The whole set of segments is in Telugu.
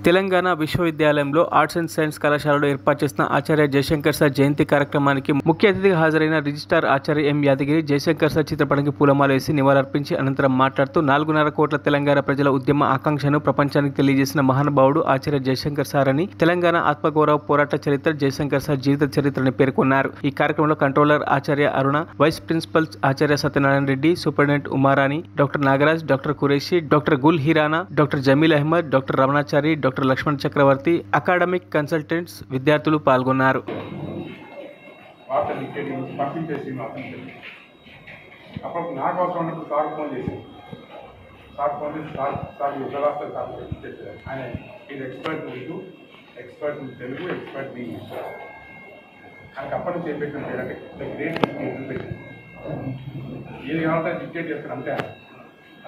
తెలంగాణ విశ్వవిద్యాలయంలో ఆర్ట్స్ అండ్ సైన్స్ కళాశాలలో ఏర్పాటు చేసిన ఆచార్య జయశంకర్ సార్ జయంతి కార్యక్రమానికి ముఖ్య అతిథిగా హాజరైన రిజిస్ట్రార్ ఆచార్య ఎం యాదగిరి జయశంకర్ సార్ చిత్రపటానికి పూలమాల వేసి నివాళులర్పించి అనంతరం మాట్లాడుతూ 4.5 కోట్ల తెలంగాణ ప్రజల ఉద్యమ ఆకాంక్షను ప్రపంచానికి తెలియజేసిన మహానుభావుడు ఆచార్య జయశంకర్ సార్ అని, తెలంగాణ ఆత్మగౌరవ పోరాట చరిత్ర జయశంకర్ సార్ జీవిత చరిత్రని పేర్కొన్నారు. ఈ కార్యక్రమంలో కంట్రోలర్ ఆచార్య అరుణ, వైస్ ప్రిన్సిపల్ ఆచార్య Satyanarayana Reddy, superintendent Umarani, doctor Nagaraj, doctor Qureshi, doctor Gul Hirana, doctor Jameel Ahmed, doctor Ramanachari, doctor Lakshman Chakravarthy, academic consultants, విద్యార్థులు పాల్గొన్నారు. అప్పుడు నాకు అవసరం ఉన్నప్పుడు సార్ ఫోన్ చేసి ఆయన ఇది expert Urdu, expert Telugu, expert English. ఆయనకు అప్పటి నుంచి చెప్పేసిన పేరంటే గ్రేట్ డిక్టేట్ పెట్టింది. ఏది కావాలంటే డిక్టేట్ చేస్తాను అంతే,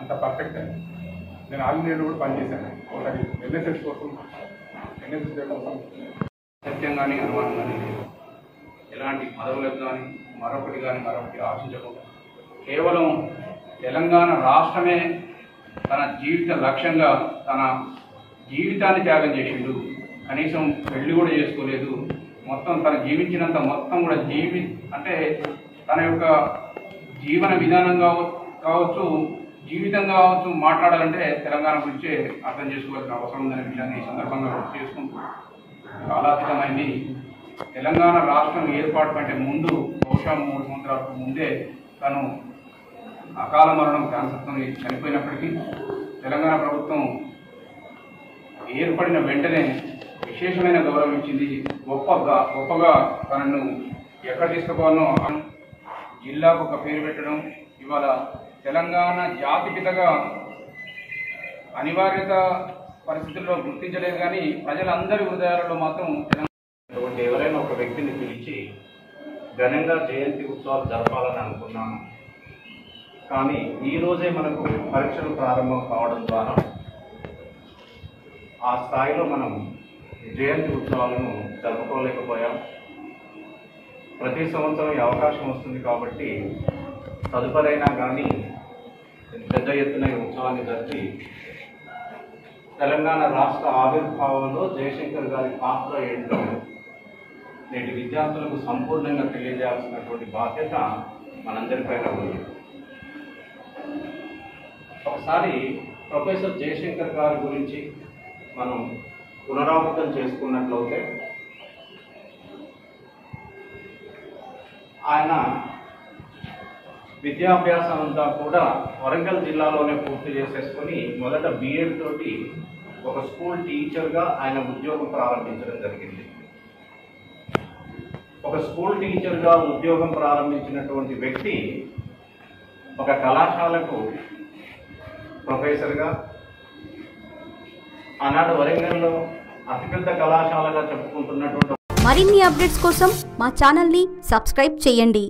అంత పర్ఫెక్ట్ అని. నేను ఆల్ ఇండియాలో కూడా పనిచేశాను. ఒకసారి ఎన్ఎస్ఎస్ కోసం సత్యం కానీ అనుమానం కానీ లేదు. ఎలాంటి పదవులకు కానీ మరొకటి ఆశించకుండా కేవలం తెలంగాణ రాష్ట్రమే తన జీవిత లక్ష్యంగా తన జీవితాన్ని త్యాగం చేసిండు. కనీసం పెళ్లి కూడా చేసుకోలేదు. మొత్తం తను జీవించినంత మొత్తం కూడా అంటే తన యొక్క జీవన విధానం కావచ్చు, జీవితం కావచ్చు, మాట్లాడాలంటే తెలంగాణ గురించే అర్థం చేసుకోవాల్సిన అవసరం ఉందనే విషయాన్ని ఈ సందర్భంగా గుర్తు చేసుకుంటూ, కాలాతీతమైంది తెలంగాణ రాష్ట్రం ఏర్పాటు కంటే ముందు బహుశా 3 సంవత్సరాలకు ముందే తను అకాల మరణం క్యాన్సర్తో చనిపోయినప్పటికీ తెలంగాణ ప్రభుత్వం ఏర్పడిన వెంటనే విశేషమైన గౌరవం ఇచ్చింది. గొప్పగా తనను ఎక్కడ తీసుకుపోవాలో జిల్లాకు ఒక పేరు పెట్టడం, ఇవాళ తెలంగాణ జాతిపితగా అనివార్యత పరిస్థితుల్లో గుర్తించలేదు, కానీ ప్రజలందరి హృదయాలలో మాత్రం ఎవరైనా ఒక వ్యక్తిని పిలిచి ఘనంగా జయంతి ఉత్సవాలు జరపాలని అనుకున్నాను. కానీ ఈరోజే మనకు పరీక్షలు ప్రారంభం కావడం ద్వారా ఆ స్థాయిలో మనం జయంతి ఉత్సవాలను జరుపుకోలేకపోయాం. ప్రతి సంవత్సరం ఈ అవకాశం వస్తుంది కాబట్టి తదుపరైనా కానీ పెద్ద ఎత్తున ఈ ఉత్సవాన్ని జరిపి తెలంగాణ రాష్ట్ర ఆవిర్భావంలో జయశంకర్ గారి పాత్ర ఏంటో నేటి విద్యార్థులకు సంపూర్ణంగా తెలియజేయాల్సినటువంటి బాధ్యత మనందరిపైన ఉంది. ఒకసారి ప్రొఫెసర్ జయశంకర్ గారి గురించి మనం పునరావృతం చేసుకున్నట్లయితే, ఆయన విద్యాభ్యాసం అంతా కూడా వరంగల్ జిల్లాలోనే పూర్తి చేసేసుకొని మొదట బిఎడ్ తోటి ఒక స్కూల్ టీచర్గా ఆయన ఉద్యోగం ప్రారంభించడం జరిగింది. ఒక స్కూల్ టీచర్గా ఉద్యోగం ప్రారంభించినటువంటి వ్యక్తి ఒక కళాశాలకు ప్రొఫెసర్గా, ఆనాడు వరంగల్లో అతిపెద్ద కళాశాలగా చెప్పుకుంటున్నటువంటి మరిన్ని అప్డేట్స్ కోసం మా ఛానల్ని సబ్స్క్రైబ్ చేయండి.